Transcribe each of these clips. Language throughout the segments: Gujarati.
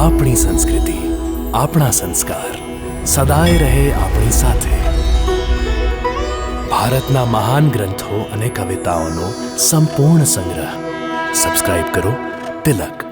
આપણી સંસ્કૃતિ, આપણા સંસ્કાર સદાય રહે આપણી સાથે. ભારતના મહાન ગ્રંથો અને કવિતાઓનો સંપૂર્ણ સંગ્રહ. સબસ્ક્રાઇબ કરો તિલક.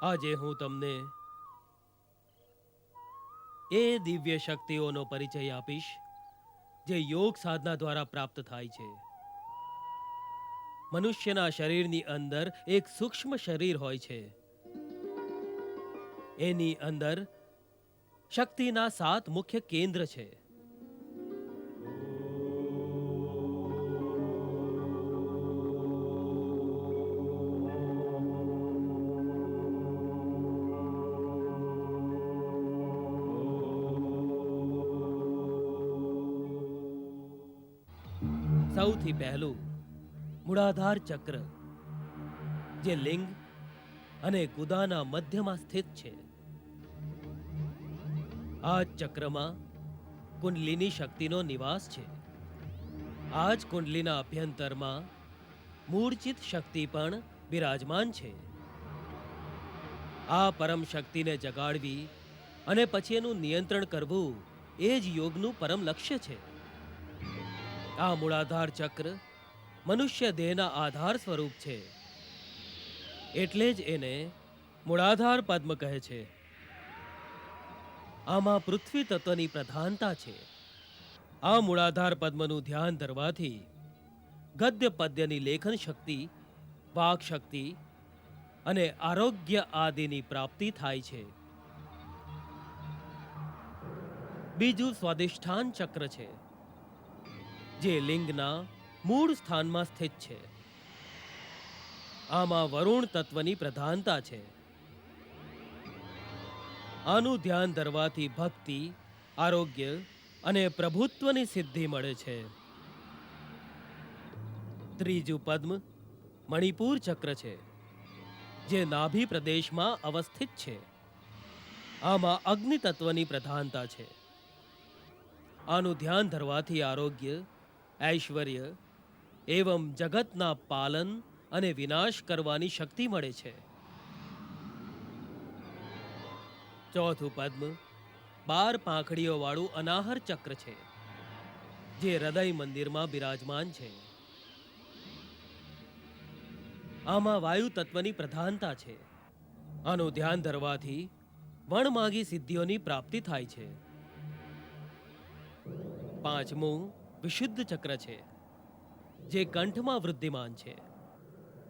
આજે હું તમને એ દિવ્ય શક્તિઓનો પરિચય આપીશ જે યોગ સાધના દ્વારા પ્રાપ્ત થાય છે. મનુષ્યના શરીરની અંદર એક સૂક્ષ્મ શરીર હોય છે. એની અંદર શક્તિના 7 મુખ્ય કેન્દ્ર છે. સૌથી પહેલું મૂળાધાર ચક્ર, જે લિંગ અને ગુદાના મધ્યમાં સ્થિત છે. આ ચક્રમાં કુંડલીની શક્તિનો નિવાસ છે. આ જ કુંડલીના અભ્યંતરમાં મૂળચિત શક્તિ પણ બિરાજમાન છે. આ પરમ શક્તિને જગાડવી અને પછી એનું નિયંત્રણ કરવું એ જ યોગનું પરમ લક્ષ્ય છે. આ મૂળાધાર ચક્ર મનુષ્ય દેહના આધાર સ્વરૂપ છે. એટલે જ એને મૂળાધાર પદ્મ કહે છે. આમાં પૃથ્વી તત્વની પ્રધાનતા છે. આ મૂળાધાર પદ્મનું ધ્યાન ધરવાથી ગદ્ય પદ્યની લેખન શક્તિ, વાક શક્તિ અને આરોગ્ય આદિની પ્રાપ્તિ થાય છે. બીજું સ્વાદિષ્ઠાન ચક્ર છે, જે લિંગના મૂળ સ્થાનમાં સ્થિત છે. આમાં વરુણ તત્વની પ્રધાનતા છે. આનું ધ્યાન ધરવાથી ભક્તિ, આરોગ્ય અને પ્રભુત્વની સિદ્ધિ મળે છે. ત્રીજું પદ્મ મણિપુર ચક્ર છે, જે નાભી પ્રદેશમાં અવસ્થિત છે. આમાં અગ્નિ તત્વની પ્રધાનતા છે. આનું ધ્યાન ધરવાથી આરોગ્ય, ઐશ્વર્ય એવં જગતના પાલન અને વિનાશ કરવાની શક્તિ મળે છે. ચોથું પદ્મ 12 પાંખડીઓ વાળું અનાહર ચક્ર છે, જે હૃદય મંદિરમાં બિરાજમાન છે. આમાં વાયુ તત્વની પ્રધાનતા છે. આનું ધ્યાન ધરવાથી વણમાગી સિદ્ધિઓની પ્રાપ્તિ થાય છે. પાંચમું વિશુદ્ધ ચક્ર છે, જે કંઠમાં વૃદ્ધિમાન છે.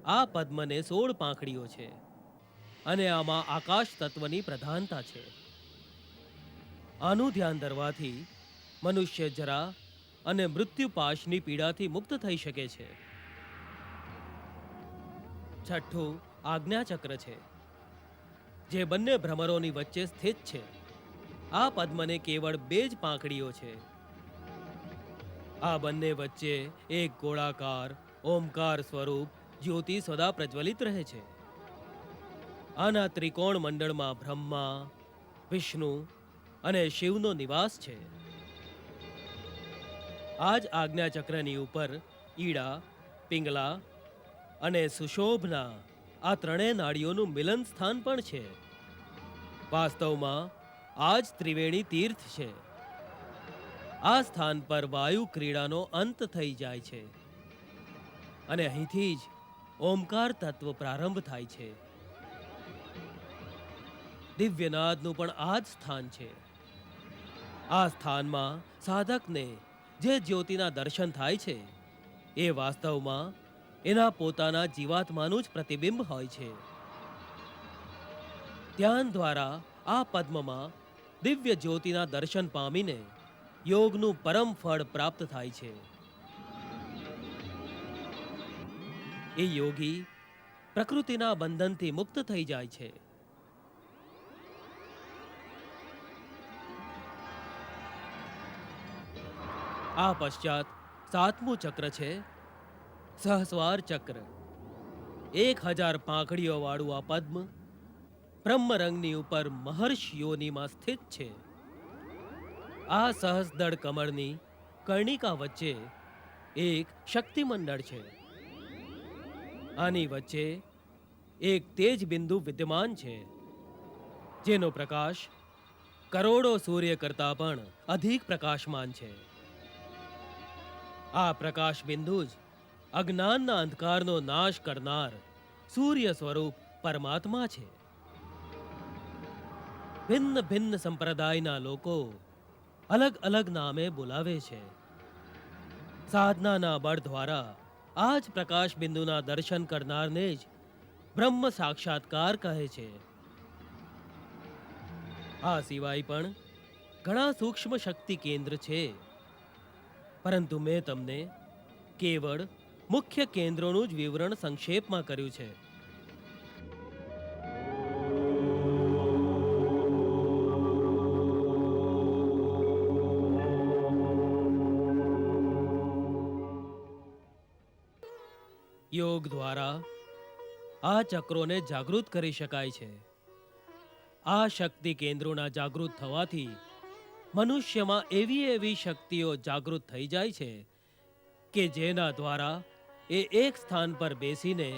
આ પદ્મને 16 પાંખડીઓ છે અને આમાં આકાશ તત્વની પ્રધાનતા છે. આનું ધ્યાન ધરવાથી મનુષ્ય જરા અને મૃત્યુપાશની પીડાથી મુક્ત થઈ શકે છે. છઠ્ઠું આજ્ઞા ચક્ર છે, જે બંને ભ્રમરોની વચ્ચે સ્થિત છે. આ પદ્મને કેવળ 2 જ પાંખડીઓ છે. આ બંને વચ્ચે એક ગોળાકાર ઓમકાર સ્વરૂપ જ્યોતિ સદા પ્રજ્વલિત રહે છે. આના ત્રિકોણ મંડળમાં બ્રહ્મા, વિષ્ણુ અને શિવનો નિવાસ છે. આ જ આજ્ઞાચક્રની ઉપર ઈડા, પિંગલા અને સુશોભના આ ત્રણેય નાડીઓનું મિલન સ્થાન પણ છે. વાસ્તવમાં આ જ ત્રિવેણી તીર્થ છે. આ સ્થાન પર વાયુ ક્રીડાનો અંત થઈ જાય છે અને અહીંથી જ ઓમકાર તત્વ પ્રારંભ થાય છે. દિવ્યનાદનું પણ આ જ સ્થાન છે. આ સ્થાનમાં સાધકને જે જ્યોતિના દર્શન થાય છે, એ વાસ્તવમાં એના પોતાના જીવાત્માનું જ પ્રતિબિંબ હોય છે. ધ્યાન દ્વારા આ પદ્મમાં દિવ્ય જ્યોતિના દર્શન પામીને યોગનું પરમ ફળ પ્રાપ્ત થાય છે. એ યોગી પ્રકૃતિના બંધનથી મુક્ત થઈ જાય છે. આ પશ્ચાત 7મું ચક્ર છે સહસ્વાર ચક્ર. 1000 પાંખડીઓ વાળું આ પદ્મ બ્રહ્મરંગની ઉપર મહર્ષિયોનીમાં સ્થિત છે. આ સહસ્દળ કમળની કર્ણિકા વચ્ચે એક શક્તિમંડળ છે. આની વચ્ચે એક તેજ બિંદુ વિદ્યમાન છે, જેનો પ્રકાશ કરોડો સૂર્ય કરતાં પણ અધિક પ્રકાશમાન છે. આ પ્રકાશ બિંદુ જ અજ્ઞાનના અંધકારનો નાશ કરનાર સૂર્ય સ્વરૂપ પરમાત્મા છે. ભિન્ન ભિન્ન સંપ્રદાયના લોકો અલગ અલગ નામે બોલાવે છે. સાધનાના બળ દ્વારા આ જ પ્રકાશ બિંદુના દર્શન કરનારને જ બ્રહ્મ સાક્ષાત્કાર કહે છે. આ સિવાય પણ ઘણા સૂક્ષ્મ શક્તિ કેન્દ્ર છે, પરંતુ મેં તમને કેવળ મુખ્ય કેન્દ્રોનું જ વિવરણ સંક્ષેપમાં કર્યું છે. યોગ દ્વારા આ ચક્રોને જાગૃત કરી શકાય છે. આ શક્તિ કેન્દ્રોના જાગૃત થવાથી મનુષ્યમાં એવી એવી શક્તિઓ જાગૃત થઈ જાય છે કે જેના દ્વારા એ એક સ્થાન પર બેસીને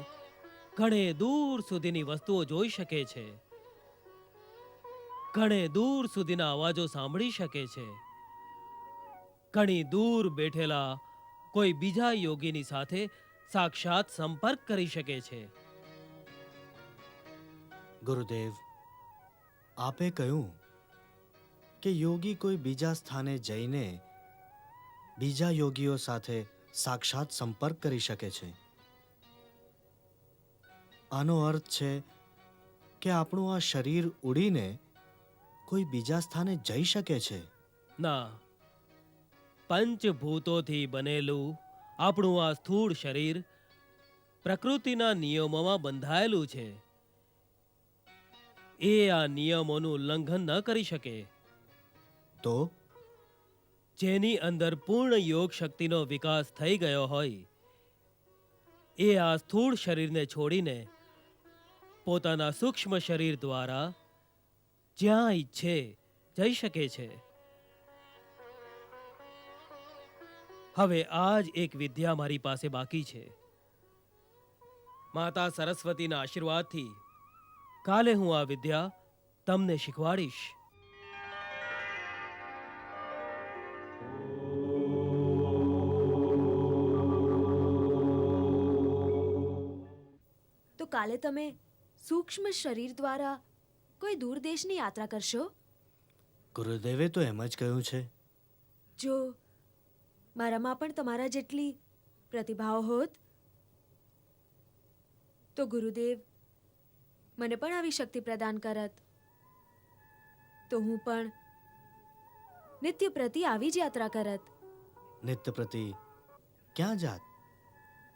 ઘણે દૂર સુધીની વસ્તુઓ જોઈ શકે છે, ઘણે દૂર સુધીના અવાજો સાંભળી શકે છે, ઘણી દૂર બેઠેલા કોઈ બીજા યોગીની સાથે સાક્ષાત સંપર્ક કરી શકે છે. ગુરુદેવ, આપે કહ્યું કે યોગી કોઈ બીજા સ્થાને જઈને બીજા યોગીઓ સાથે સાક્ષાત સંપર્ક કરી શકે છે. આનો અર્થ છે કે આપણું આ શરીર ઉડીને કોઈ બીજા સ્થાને જઈ શકે છે? ના, પંચભૂતોથી બનેલું આપણું આ સ્થૂળ શરીર પ્રકૃતિના નિયમોમાં બંધાયેલું છે. એ આ નિયમોનું ઉલ્લંઘન ન કરી શકે. તો જેની અંદર પૂર્ણ યોગ શક્તિનો વિકાસ થઈ ગયો હોય, એ આ સ્થૂળ શરીરને છોડીને પોતાના સૂક્ષ્મ શરીર દ્વારા જ્યાં ઈચ્છે જઈ શકે છે. હવે આ જ એક વિદ્યા મારી પાસે બાકી છે. માતા સરસ્વતીના આશીર્વાદથી કાલે હું આ વિદ્યા તમને શીખવાડીશ. તો કાલે તમે સૂક્ષ્મ શરીર દ્વારા કોઈ દૂર દેશની યાત્રા કરશો? ગુરુદેવે તો એમ જ કહ્યું છે. જો મારામાં પણ તમારા જેટલી પ્રતિભાઓ હોત તો ગુરુદેવ મને પણ આવી શક્તિ પ્રદાન કરત, તો હું પણ નિત્ય પ્રતિ આવી જ યાત્રા કરત. નિત્ય પ્રતિ ક્યાં જાત?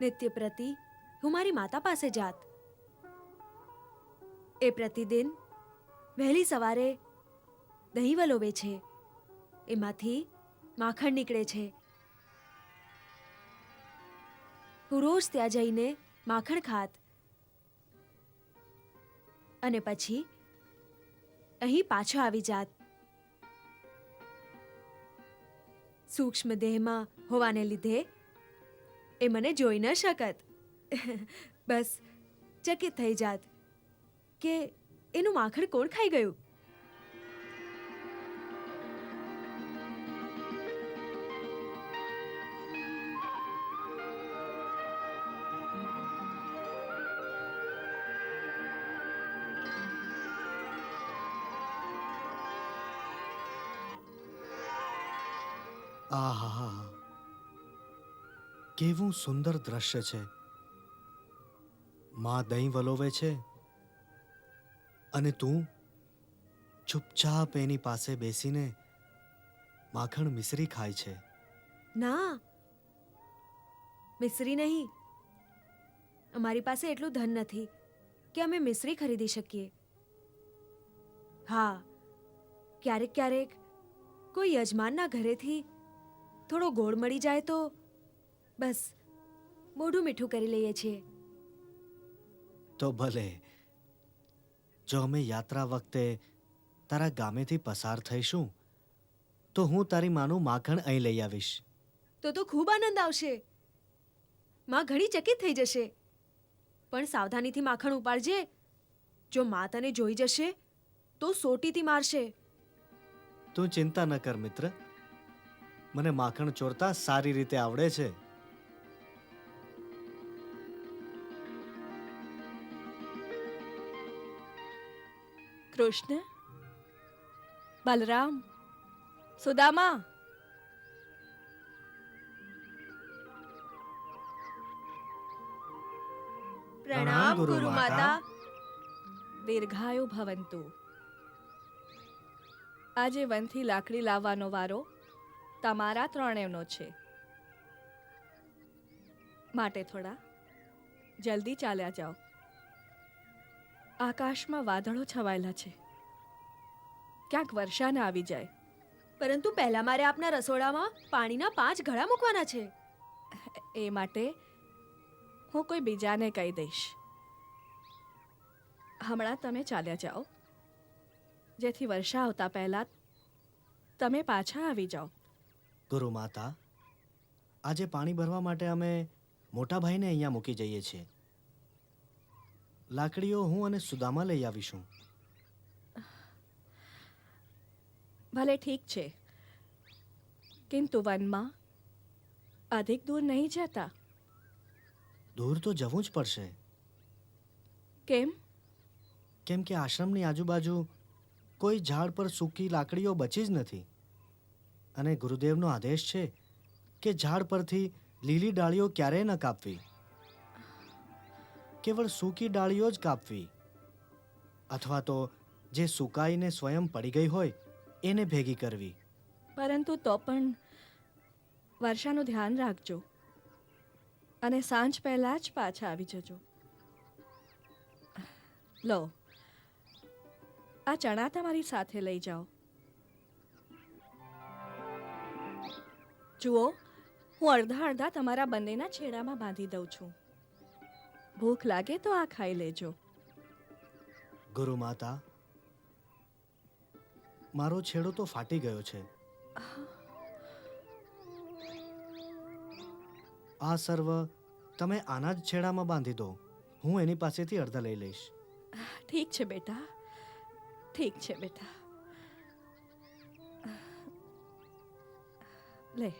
નિત્ય પ્રતિ હું મારી માતા પાસે જાત. એ પ્રતિદિન વહેલી સવારે દહીં વલોવે છે, એમાંથી માખણ નીકળે છે. હું રોજ ત્યાં જઈને માખણ ખાત અને પછી અહીં પાછો આવી જાત. સૂક્ષ્મ દેહમાં હોવાને લીધે એ મને જોઈ ન શકત. બસ ચકિત થઈ જાત કે એનું માખણ કોણ ખાઈ ગયું. આહા, કેવું સુંદર દ્રશ્ય છે. માં દહીં વલોવે છે અને તું ચૂપચાપ એની પાસે બેસીને માખણ મિશ્રી ખાય છે. ના, મિશ્રી નહીં. અમારી પાસે એટલું ધન નથી કે અમે મિશ્રી ખરીદી શકીએ. હા, ક્યારેક ક્યારેક કોઈ યજમાનના ઘરેથી થોડો ગોળ મળી જાય તો બસ મોઢું મીઠું કરી લઈએ છીએ. તો ભલે, જો અમે યાત્રા વખતે તારા ગામેથી પસાર થઈશું તો હું તારી માનું માખણ અહીં લઈ આવીશ. તો ખૂબ આનંદ આવશે. માં ઘણી ચકિત થઈ જશે. પણ સાવધાનીથી માખણ ઉપાડજે. જો માં તને જોઈ જશે તો સોટીથી મારશે. તું ચિંતા ન કર મિત્ર, મને માખણ ચોરતા સારી રીતે આવડે છે. કૃષ્ણ, બલરામ, સુદામા, પ્રણામ ગુરુ માતા. દીર્ઘાયુ ભવંતુ. આજે વનથી લાકડી લાવવાનો વારો તમારા ત્રણેયનો છે, માટે થોડા જલ્દી ચાલ્યા જાઓ. આકાશમાં વાદળો છવાયેલા છે, ક્યાંક વર્ષા ન આવી જાય. પરંતુ પહેલા મારે આપના રસોડામાં પાણીના 5 ઘડા મૂકવાના છે. એ માટે હું કોઈ બીજાને કહી દઈશ. હમણાં તમે ચાલ્યા જાઓ, જેથી વર્ષા આવતા પહેલા તમે પાછા આવી જાઓ. ગુરુ માતા, આજે પાણી ભરવા માટે અમે મોટા ભાઈને અહીંયા મૂકી જઈએ છીએ. લાકડીઓ હું અને સુદામા લઈ આવીશું. ભલે ઠીક છે, કિંતુ વનમાં અધિક દૂર નહીં જતા. દૂર તો જવું જ પડશે, કેમ? કેમ કે આશ્રમની આજુબાજુ કોઈ ઝાડ પર સૂકી લાકડીઓ બચી જ નથી. અને ગુરુદેવનો આદેશ છે કે ઝાડ પરથી લીલી ડાળીઓ ક્યારેય ન કાપવી, કેવળ સૂકી ડાળીઓ જ કાપવી, અથવા તો જે સુકાઈને સ્વયં પડી ગઈ હોય એને ભેગી કરવી. પરંતુ તો પણ વર્ષાનું ધ્યાન રાખજો અને સાંજ પહેલા જ પાછા આવી જજો. લો, આ ચણા તમારી સાથે લઈ જાઓ. જુઓ, હું અડધા અડધા તમારા બંનેના છેડામાં બાંધી દઉં છું. ભૂખ લાગે તો આ ખાઈ લેજો. ગુરુ માતા, મારો છેડો તો ફાટી ગયો છે. આ સર્વ તમે આના જ છેડામાં બાંધી દો. હું એની પાસેથી અડધા લઈ લઈશ. ઠીક છે બેટા, ઠીક છે બેટા. લે.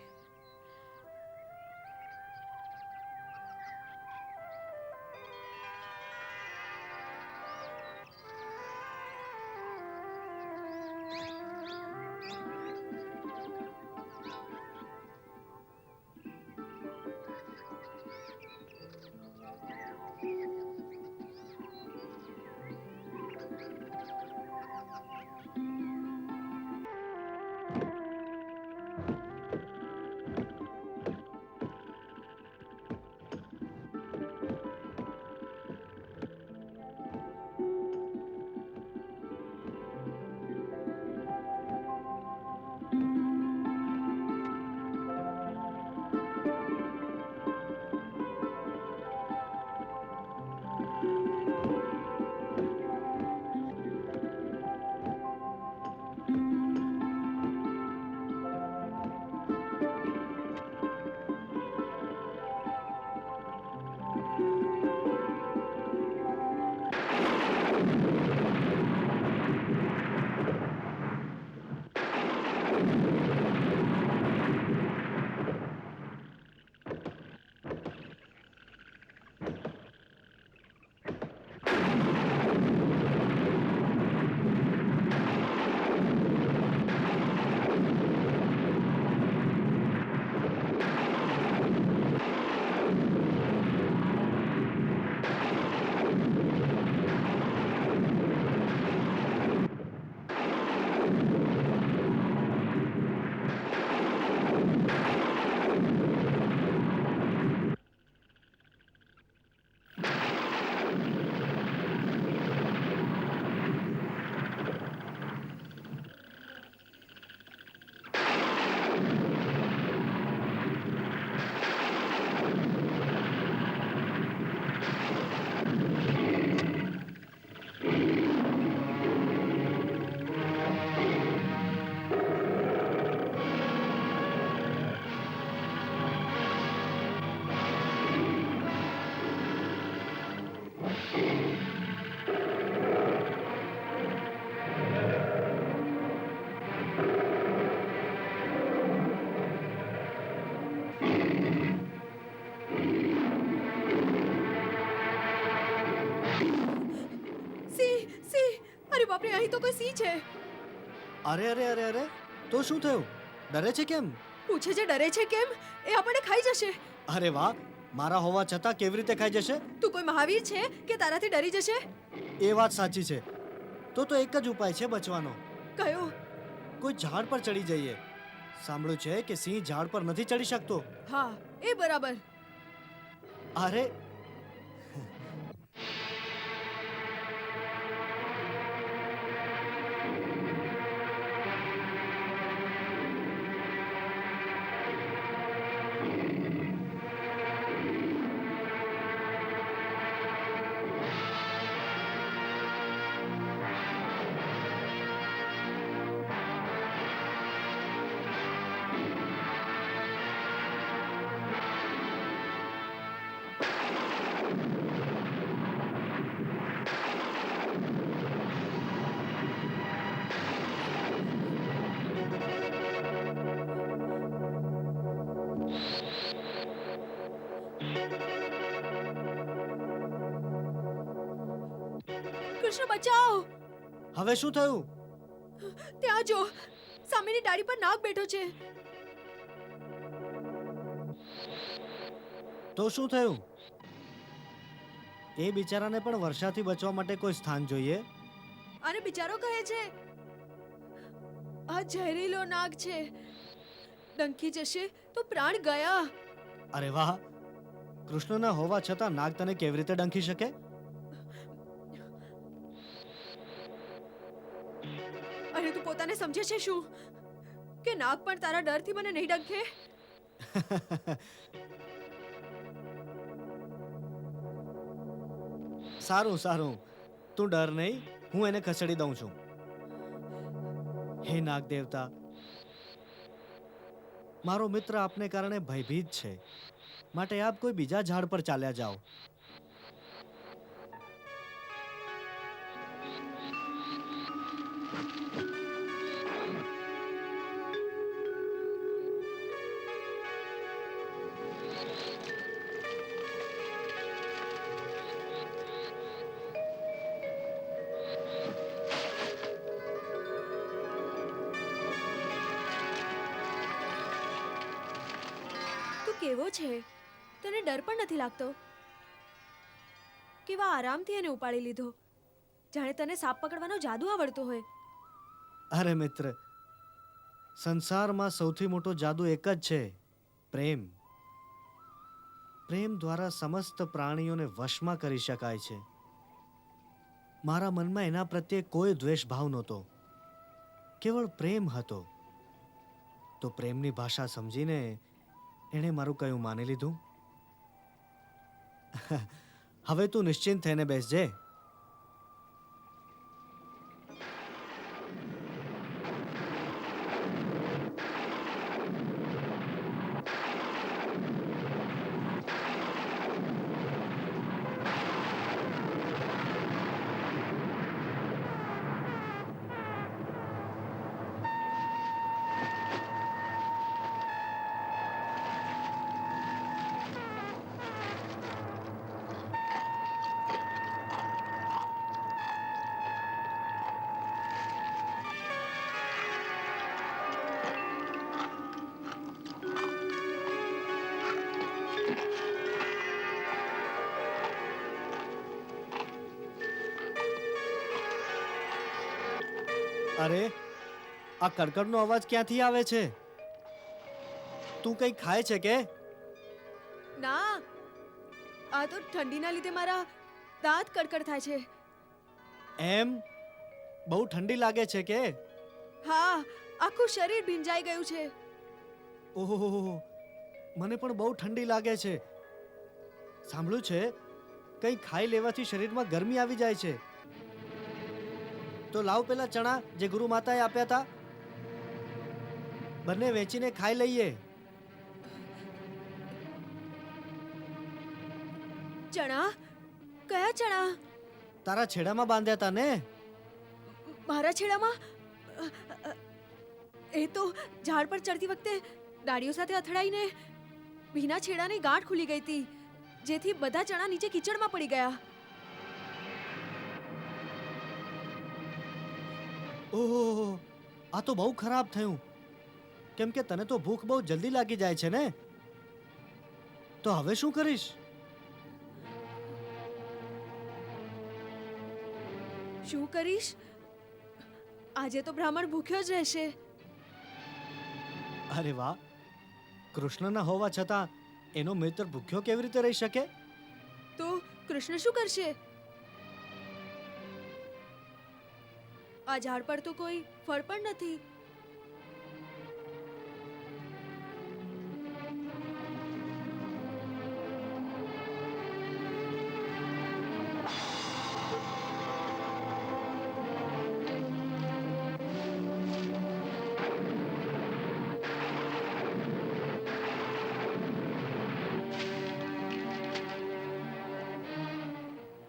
બાપરે, અહીં તો કોઈ સિંહ છે. અરે અરે અરે અરે, તો શું થયું? ડરે છે કેમ? પૂછે છે ડરે છે કેમ? એ આપણને ખાઈ જશે. અરે વાહ, મારા હોવા છતાં કેવી રીતે ખાઈ જશે? તું કોઈ મહાવીર છે કે તારાથી ડરી જશે? એ વાત સાચી છે. તો એક જ ઉપાય છે બચવાનો. કયો? કોઈ ઝાડ પર ચડી જઈએ. સાંભળ્યું છે કે સિંહ ઝાડ પર નથી ચડી શકતો. હા, એ બરાબર. અરે કૃષ્ણ બચાવ! હવે શું થયું? ત્યાં જો, સામેની ડાળી પર નાગ બેઠો છે. તો શું થયું? એ બિચારાને પણ વર્ષાથી બચવા માટે કોઈ સ્થાન જોઈએ. અને બિચારો કહે છે આ ઝેરીલો નાગ છે, ડંખી જશે તો પ્રાણ ગયા. અરે વાહ, કૃષ્ણના હોવા છતાં નાગ તને કેવી રીતે ડંખી શકે? અરે તું પોતાને સમજે છે શું કે નાગ પણ તારા ડરથી મને નહીં ડંખે? સારું સારું, તું ડર નહીં, હું એને ખસેડી દઉં છું. હે નાગ દેવતા, મારો મિત્ર આપને કારણે ભયભીત છે, માટે આપ કોઈ બીજા ઝાડ પર ચાલ્યા જાઓ. તું કેવો છે? તને ડર પણ નથી લાગતો? કેવા આરામથી એને ઉપાડી લીધો, જાણે તને સાપ પકડવાનો જાદુ આવડતો હોય. અરે મિત્ર, સંસારમાં સૌથી મોટો જાદુ એક જ છે, પ્રેમ. પ્રેમ દ્વારા સમસ્ત પ્રાણીઓને વશમાં કરી શકાય છે. મારા મનમાં એના પ્રત્યે કોઈ દ્વેષ ભાવ નહોતો, કેવળ પ્રેમ હતો. તો પ્રેમની ભાષા સમજીને એણે મારું કયું માની લીધું. હવે તું નિશ્ચિંત થઈને બેસજે. અરે, આ કડકડનો અવાજ ક્યાંથી આવે છે? તું કંઈ ખાય છે કે? ના, આ તો ઠંડીના લીધે મારા દાંત કડકડ થાય છે. એમ? બહુ ઠંડી લાગે છે કે? હા, આખું શરીર ભીંજાઈ ગયું છે. ઓહો, મને પણ બહુ ઠંડી લાગે છે. સાંભળ્યું છે કંઈ ખાઈ લેવાથી શરીરમાં ગરમી આવી જાય છે. તો લાવ પેલા ચણા જે ગુરુ માતાએ આપ્યા હતા, બંને વેચીને ખાઈ લઈએ. ચણા? કયા ચણા? તારા છેડામાં બાંધ્યા હતા ને? મારા છેડામાં? એ તો ઝાડ પર ચડતી વખતે ડાળીઓ સાથે અથડાઈને ભીના છેડાની ગાંઠ ખુલી ગઈ હતી, જેથી બધા ચણા નીચે કીચડમાં પડી ગયા. ઓહો, આ તો બહુ ખરાબ થયું. કેમ કે તને તો ભૂખ બહુ જલ્દી લાગી જાય છે ને? તો હવે શું કરીશ? શું કરીશ? આજે તો બ્રાહ્મણ ભૂખ્યો જ રહેશે. અરે વાહ, કૃષ્ણના હોવા છતાં એનો મિત્ર ભૂખ્યો કેવી રીતે રહી શકે? તો કૃષ્ણ શું કરશે? આ ઝાડ પર તો કોઈ ફળ પણ નથી.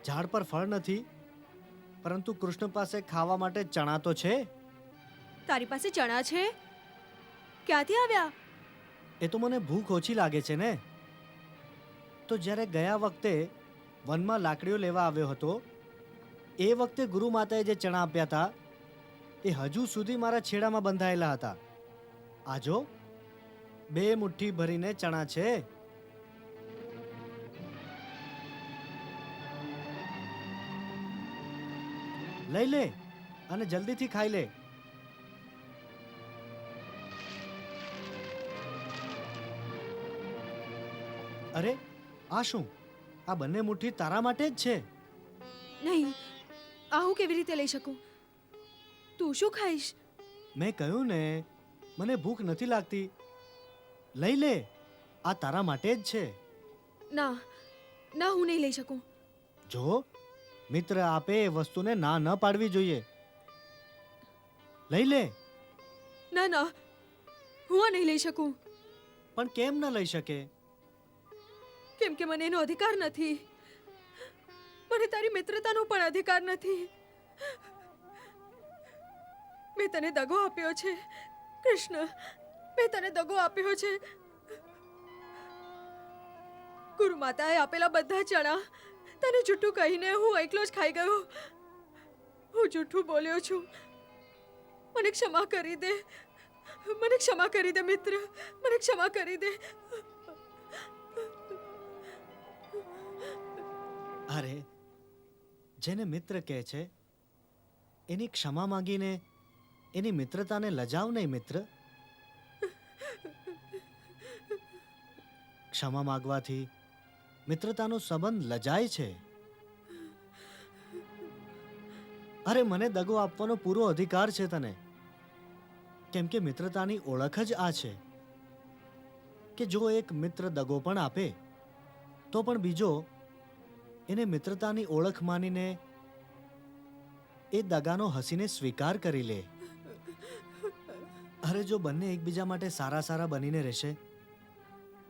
ઝાડ પર ફળ નથી, પરંતુ કૃષ્ણ પાસે ખાવા માટે ચણા તો છે. તારી પાસે ચણા છે? ક્યાંથી આવ્યા? એ તો મને ભૂખ ઓછી લાગે છે ને. તો જ્યારે ગયા વખતે વનમાં લાકડીઓ લેવા આવ્યો હતો, એ વખતે ગુરુ માતાએ જે ચણા આપ્યા હતા એ હજુ સુધી મારા છેડામાં બંધાયેલા હતા. આજો 2 મુઠ્ઠી ભરીને ચણા છે. લઈ લે અને જલ્દીથી ખાઈ લે. અરે, આ શું? આ બંને મુઠ્ઠી તારા માટે જ છે. નહીં, આ હું કેવી રીતે લઈ શકું? તું શું ખાઈશ? મેં કહ્યું ને, મને ભૂખ નથી લાગતી. લઈ લે, આ તારા માટે જ છે. ના ના, હું નહીં લઈ શકું. જો મિત્ર આપે એ વસ્તુને ના ન પાડવી જોઈએ. લઈ લે, ના ના, હું આ નહીં લઈ શકું. પણ કેમ ન લઈ શકે? કેમ કે મને એનો અધિકાર નથી. મને તારી મિત્રતાનો પણ અધિકાર નથી. મેં તને દગો આપ્યો છે કૃષ્ણ, મેં તને દગો આપ્યો છે. ગુરુ માતાએ આપેલા બધા ચણા તને જૂઠું કહીને હું એકલો જ ખાઈ ગયો. હું જૂઠું બોલ્યો છું. મને ક્ષમા કરી દે, મને ક્ષમા કરી દે મિત્ર, મને ક્ષમા કરી દે. અરે, જેને મિત્ર કહે છે એની ક્ષમા માંગીને એની મિત્રતાને લજાવ નહીં મિત્ર. ક્ષમા માંગવાથી મિત્રતાનો સંબંધ લજાય છે. અરે, મને દગો આપવાનો પૂરો અધિકાર છે તને, કેમ કે મિત્રતાની ઓળખ જ આ છે કે જો એક મિત્ર દગો પણ આપે તો પણ બીજો એને મિત્રતાની ઓળખ માનીને એ દગાનો હસીને સ્વીકાર કરી લે. અરે, જો બંને એકબીજા માટે સારા સારા બનીને રહેશે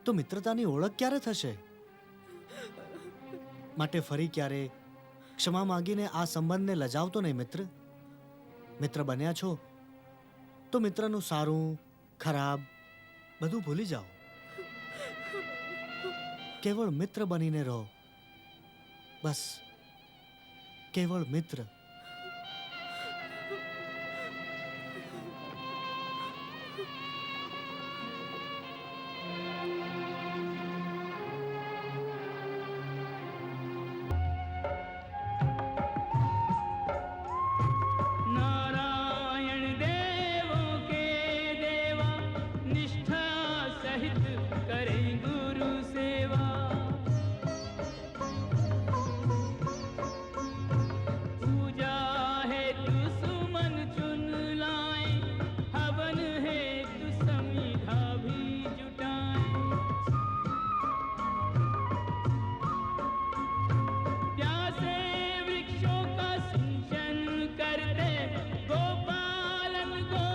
તો મિત્રતાની ઓળખ ક્યારે થશે? માટે ફરી ક્યારે ક્ષમા માંગીને આ સંબંધને લજાવતો નહીં મિત્ર. મિત્ર બન્યા છો તો મિત્રનું સારું ખરાબ બધું ભૂલી જાઓ. કેવળ મિત્ર બનીને રહો, બસ કેવળ મિત્ર. नारायण देवों के देवा, निष्ठा सहित करें गुरु सेवा। पूजा हेतु सुमन चुन लाए, हवन हेतु समीधा भी जुटाएं। प्यासे वृक्षों का सिंचन करते, गोपालन को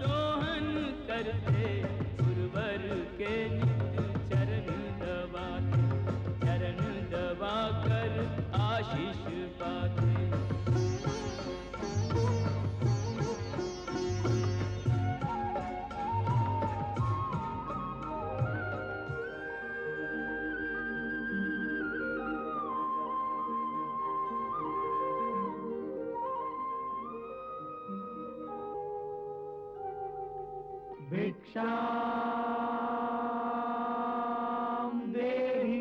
दोहन करते, गुरुवर के नित्य चरण दबा कर आशीष पाते। भिक्षां देहि,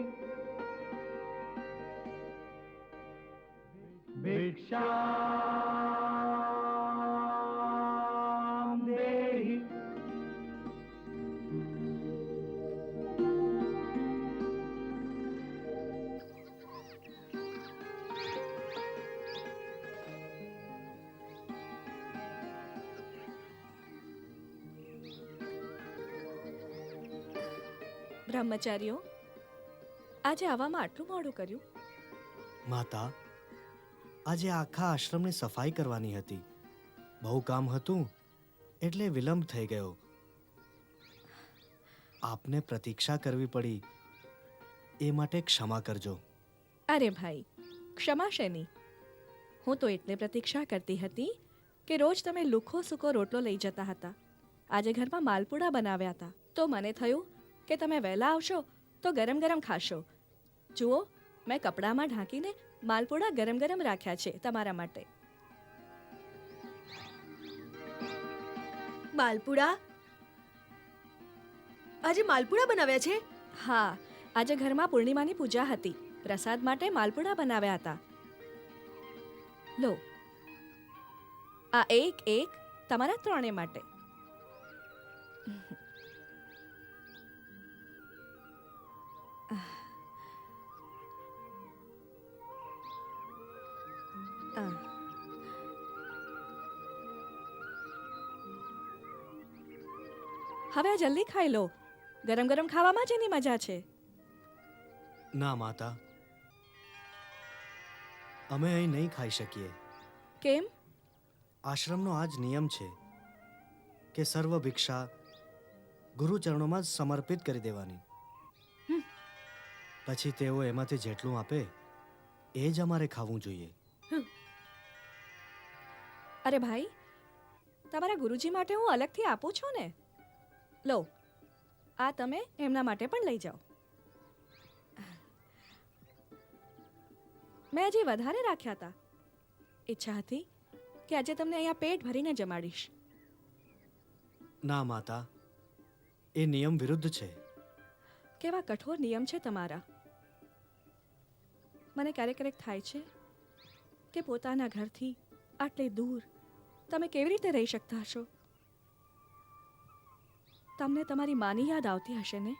भिक्षां देहि। બ્રહ્મચારીઓ, આજે આવવામાં આટલું મોડું કર્યું? માતા, આજે આખા આશ્રમની સફાઈ કરવાની હતી. બહુ કામ હતું એટલે વિલંબ થઈ ગયો. આપને પ્રતીક્ષા કરવી પડી એ માટે ક્ષમા કરજો. અરે ભાઈ, ક્ષમા શેની? હું તો એટલે પ્રતીક્ષા કરતી હતી કે રોજ તમે લુખો સૂકો રોટલો લઈ જતા હતા. આજે ઘરમાં માલપુડા બનાવ્યા હતા તો મને થયું કે તમે વહેલા આવશો તો ગરમ ગરમ ખાશો. જુઓ, મેં કપડામાં ઢાંકીને માલપુડા ગરમ ગરમ રાખ્યા છે તમારા માટે. માલપુડા? આજે માલપુડા બનાવ્યા છે? હા, આજે ઘરમાં પૂર્ણિમાની પૂજા હતી. પ્રસાદ માટે માલપુડા બનાવ્યા હતા. લો, આ એક એક તમારા ત્રણે માટે. હવે આ જલ્દી ખાઈ લો. ગરમ ગરમ ખાવામાં જ એની મજા છે. ના માતા, અમે અહીં નહીં ખાઈ શકીએ. કેમ? આશ્રમનો આ જ નિયમ છે કે સર્વ ભિક્ષા ગુરુચરણોમાં જ સમર્પિત કરી દેવાની. પછી તેઓ એમાંથી જેટલું આપે એ જ અમારે ખાવું જોઈએ. અરે ભાઈ, તમારા ગુરુજી માટે હું અલગથી આપું છું ને. લો, આ તમે એમના માટે પણ લઈ જાઓ. મેં હજી વધારે રાખ્યા હતા. ઈચ્છા હતી કે આજે તમને અહીંયા પેટ ભરીને જમાડીશ. ના માતા, એ નિયમ વિરુદ્ધ છે. કેવા કઠોર નિયમ છે તમારા. મને ક્યારેક ક્યારેક થાય છે કે પોતાના ઘરથી આટલે દૂર તમે કેવી રીતે રહી શકતા હશો. તમને તમારી માની યાદ આવતી હશે ને.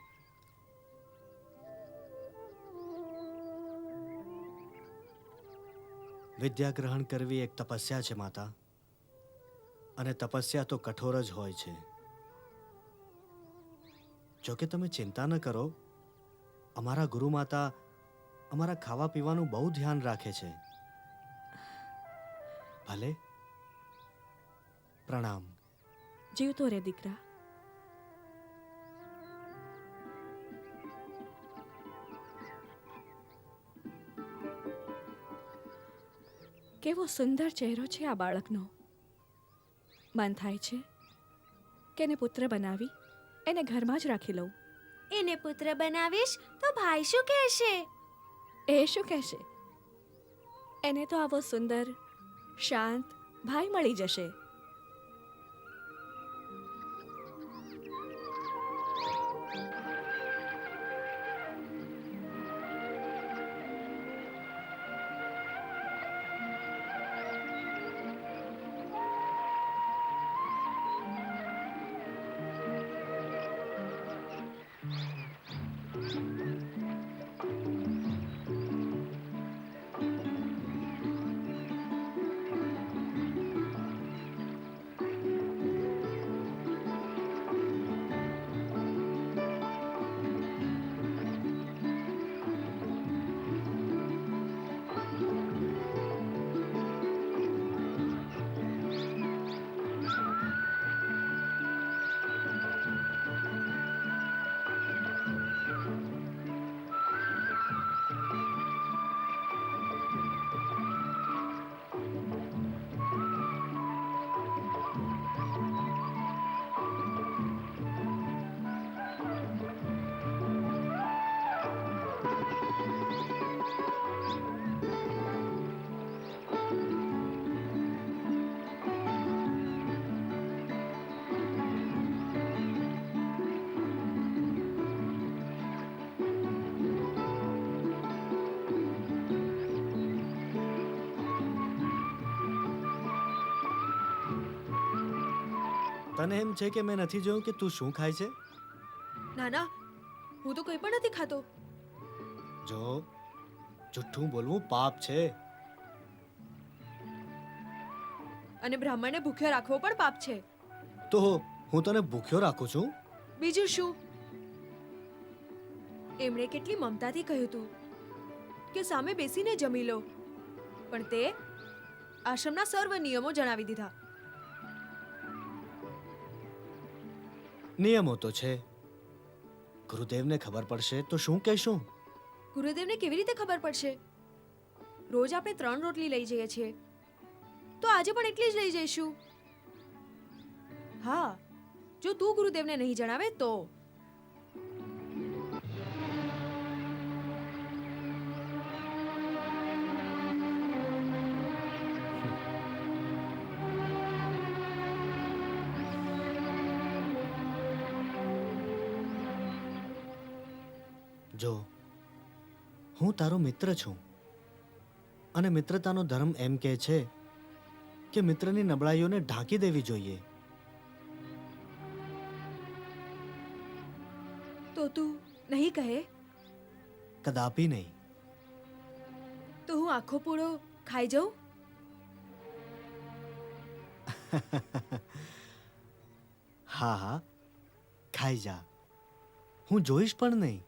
વિદ્યા ગ્રહણ કરવી એક તપસ્યા છે માતા, અને તપસ્યા તો કઠોર જ હોય છે. જો કે તમે ચિંતા ન કરો, અમારા ગુરુ માતા અમારા ખાવા પીવાનું બહુ ધ્યાન રાખે છે. ભલે, પ્રણામ. જીવતો રે દીકરા. કેવો સુંદર ચહેરો છે આ બાળકનો. મન થાય છે કે એને પુત્ર બનાવી એને ઘરમાં જ રાખી લઉં. એને પુત્ર બનાવીશ તો ભાઈ શું કહેશે? એ શું કહેશે? એને તો આવો સુંદર શાંત ભાઈ મળી જશે. તને એમ છે કે મેં નથી જોયું કે તું શું ખાય છે? ના ના, હું તો કંઈ પણ નથી ખાતો. જો જુઠ્ઠું બોલવું પાપ છે. અને બ્રાહ્મણને ભૂખ્યો રાખવો પણ પાપ છે. તો હું તને ભૂખ્યો રાખું છું? બીજું શું? એમણે કેટલી મમતાથી કહ્યું હતું કે સામે બેસીને જમી લો, પણ તે આશ્રમના સર્વ નિયમો જણાવી દીધા. નિયમો તો છે, ગુરુદેવને ખબર પડશે તો શું કહેશું? ગુરુદેવને કેવી રીતે ખબર પડશે? રોજ આપણે 3 રોટલી લઈ જઈએ છીએ, તો આજે પણ એટલી જ લઈ જઈશું. હા, જો તું ગુરુદેવને નહીં જણાવે તો. જો હું તારો મિત્ર છું, અને મિત્રતાનો ધર્મ એમ કહે છે કે મિત્રની નબળાઈઓને ઢાંકી દેવી જોઈએ. તો તું નહીં કહે? કદાપી નહીં. તો હું આખો પૂળો ખાઈ જાઉં? હા હા, ખાઈ જા. હું જોઈશ પણ નહીં.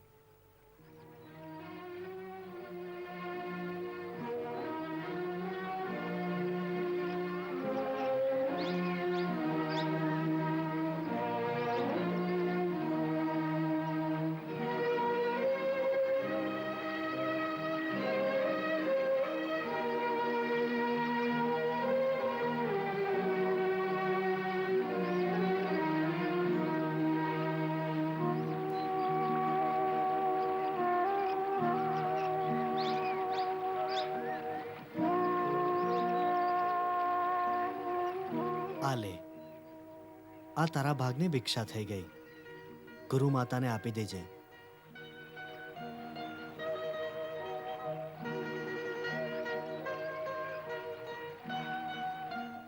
આ લે, આ તારા ભાગની ભિક્ષા થઈ ગઈ. ગુરુ માતાને આપી દેજે.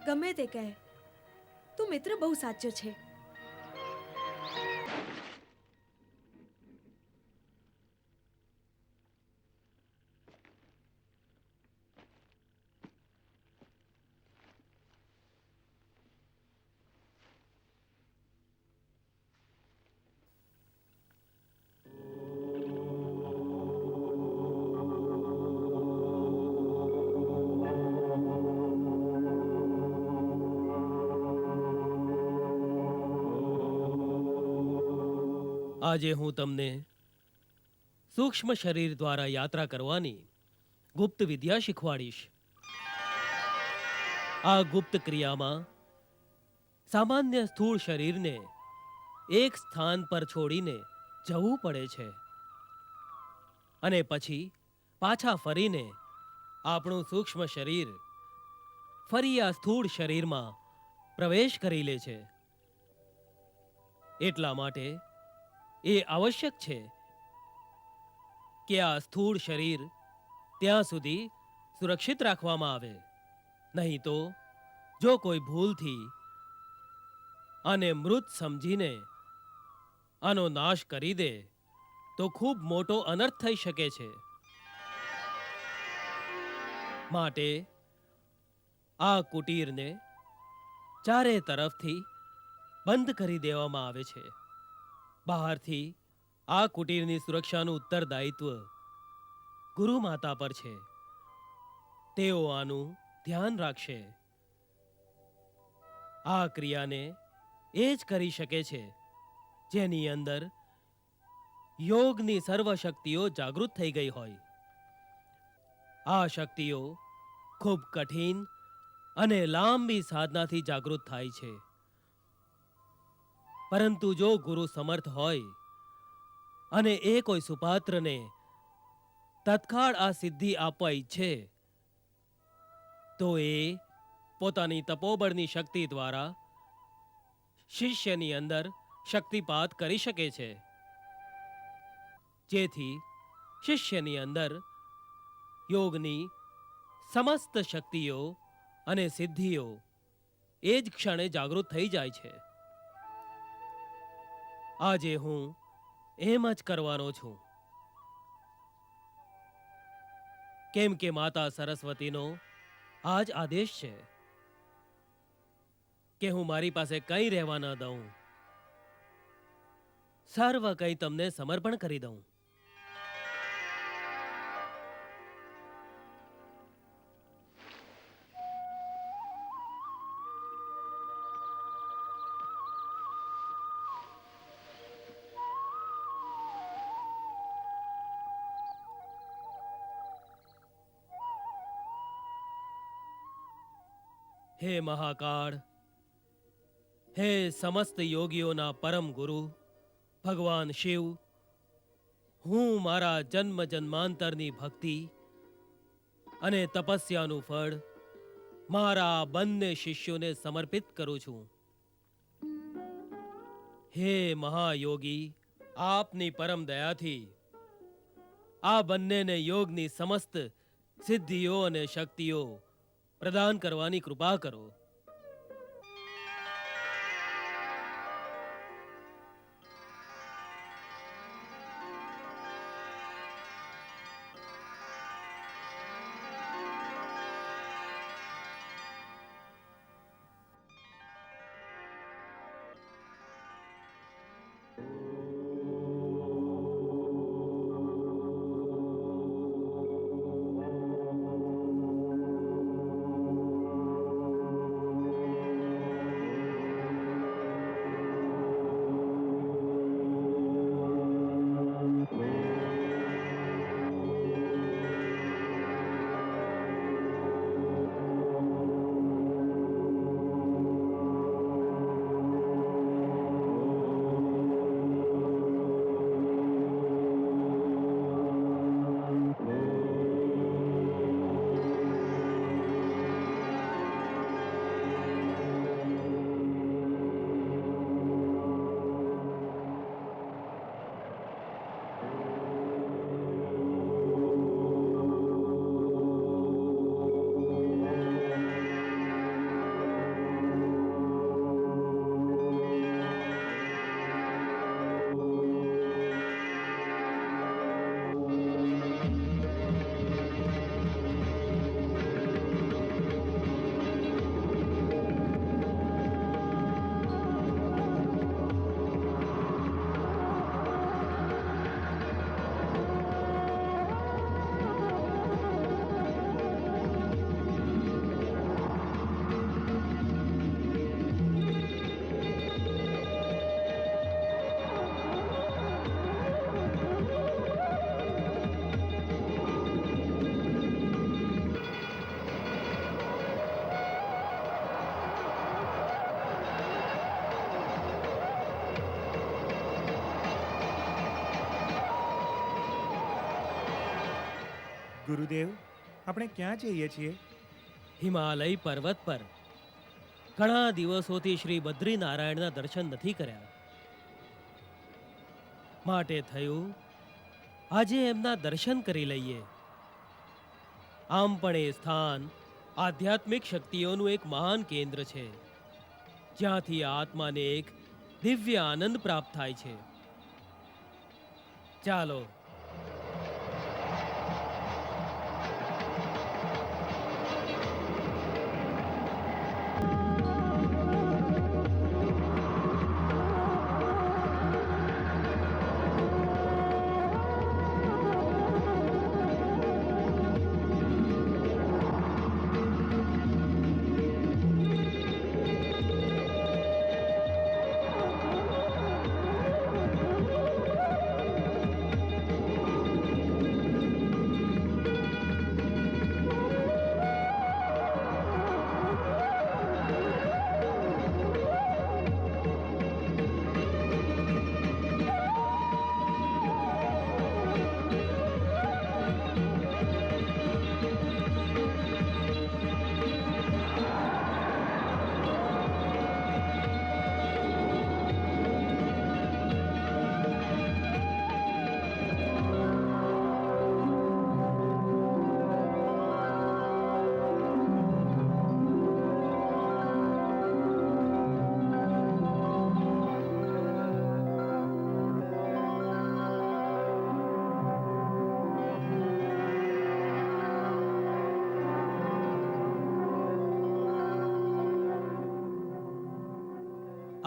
ગમે તે કહે, તું મિત્ર બહુ સાચો છે. આજે હું તમને સૂક્ષ્મ શરીર દ્વારા યાત્રા કરવાની ગુપ્ત વિદ્યા શીખવાડીશ. આ ગુપ્ત ક્રિયામાં સામાન્ય સ્થૂળ શરીરને એક સ્થાન પર છોડીને જવું પડે છે અને પછી પાછા ફરીને આપણું સૂક્ષ્મ શરીર ફરી આ સ્થૂળ શરીરમાં પ્રવેશ કરી લે છે. એટલા માટે એ આવશ્યક છે કે આ સ્થૂળ શરીર ત્યાં સુધી સુરક્ષિત રાખવામાં આવે. નહીં તો જો કોઈ ભૂલથી આને મૃત સમજીને આનો નાશ કરી દે તો ખૂબ મોટો અનર્થ થઈ શકે છે. માટે આ કુટીરને ચારે તરફથી બંધ કરી દેવામાં આવે છે. બહારથી આ કુટીરની સુરક્ષાનું ઉત્તરદાયિત્વ ગુરુ માતા પર છે. તેઓ આનું ધ્યાન રાખશે. આ ક્રિયાને એ જ કરી શકે છે જેની અંદર યોગની સર્વ શક્તિઓ જાગૃત થઈ ગઈ હોય. આ શક્તિઓ ખૂબ કઠિન અને લાંબી સાધનાથી જાગૃત થાય છે. પરંતુ જો ગુરુ સમર્થ હોય અને એ કોઈ સુપાત્રને તત્કાળ આ સિદ્ધિ આપવા ઈચ્છે તો એ પોતાની તપોબળની શક્તિ દ્વારા શિષ્યની અંદર શક્તિપાત કરી શકે છે, જેથી શિષ્યની અંદર યોગની સમસ્ત શક્તિઓ અને સિદ્ધિઓ એ જ ક્ષણે જાગૃત થઈ જાય છે. આજે હું એમ જ કરવાનો છું, કેમ કે માતા સરસ્વતીનો આ જ આદેશ છે કે હું મારી પાસે કંઈ રહેવા ન દઉં, સર્વ કંઈ તમને સમર્પણ કરી દઉં. હે મહાકાળ, હે સમસ્ત યોગીઓના પરમ ગુરુ ભગવાન શિવ, હું મારા જન્મ જન્માંતરની ભક્તિ અને તપસ્યાનું ફળ મારા બંને શિષ્યોને સમર્પિત કરું છું. હે મહાયોગી, આપની પરમ દયાથી આ બંનેને યોગની સમસ્ત સિદ્ધિઓ અને શક્તિઓ પ્રદાન કરવાની કૃપા કરો. ગુરુદેવ, આપણે ક્યાં જઈએ છીએ? હિમાલય પર્વત પર ઘણા દિવસોથી શ્રી બદ્રીનારાયણના દર્શન નથી કર્યા, માટે થયું આજે એમના દર્શન કરી લઈએ. આમ પણ એ સ્થાન આધ્યાત્મિક શક્તિઓનું એક મહાન કેન્દ્ર છે, જ્યાંથી આત્માને એક દિવ્ય આનંદ પ્રાપ્ત થાય છે. ચાલો.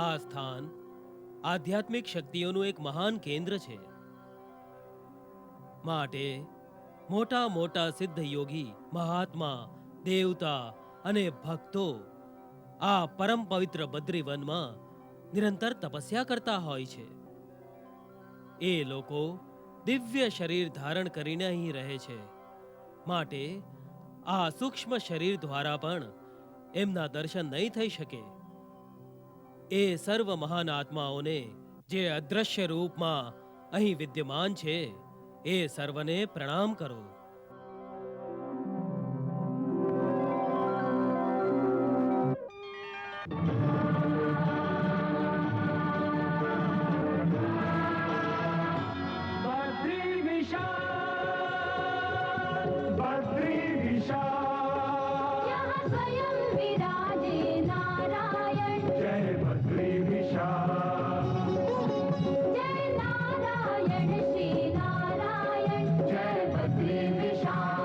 આ સ્થાન આધ્યાત્મિક શક્તિઓનું એક મહાન કેન્દ્ર છે, માટે મોટા મોટા સિદ્ધ યોગી, મહાત્મા, દેવતા અને ભક્તો આ પરમ પવિત્ર બદ્રીવનમાં નિરંતર તપસ્યા કરતા હોય છે. એ લોકો દિવ્ય શરીર ધારણ કરીને અહીં રહે છે, માટે આ સૂક્ષ્મ શરીર દ્વારા પણ એમના દર્શન નહીં થઈ શકે. એ સર્વ મહાન આત્માઓને જે અદ્રશ્ય રૂપમાં અહીં વિદ્યમાન છે, એ સર્વને પ્રણામ કરો. बद्री विशाल, बद्री विशाल, यहाँ स्वयं विराजे नारायण, जय बद्री विशाल, जय नारायण श्री नारायण, जय बद्री विशाल.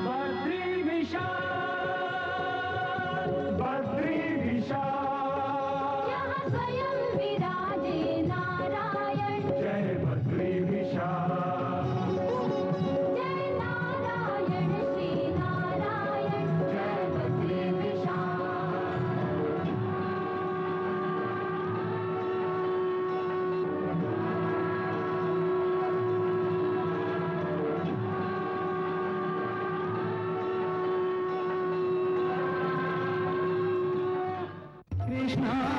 बद्री विशाल, बद्री विशाल, यहाँ स्वयं विराजे नारायण, जय बद्री विशाल, जय नारायण श्री नारायण, जय बद्री विशाल. कृष्णा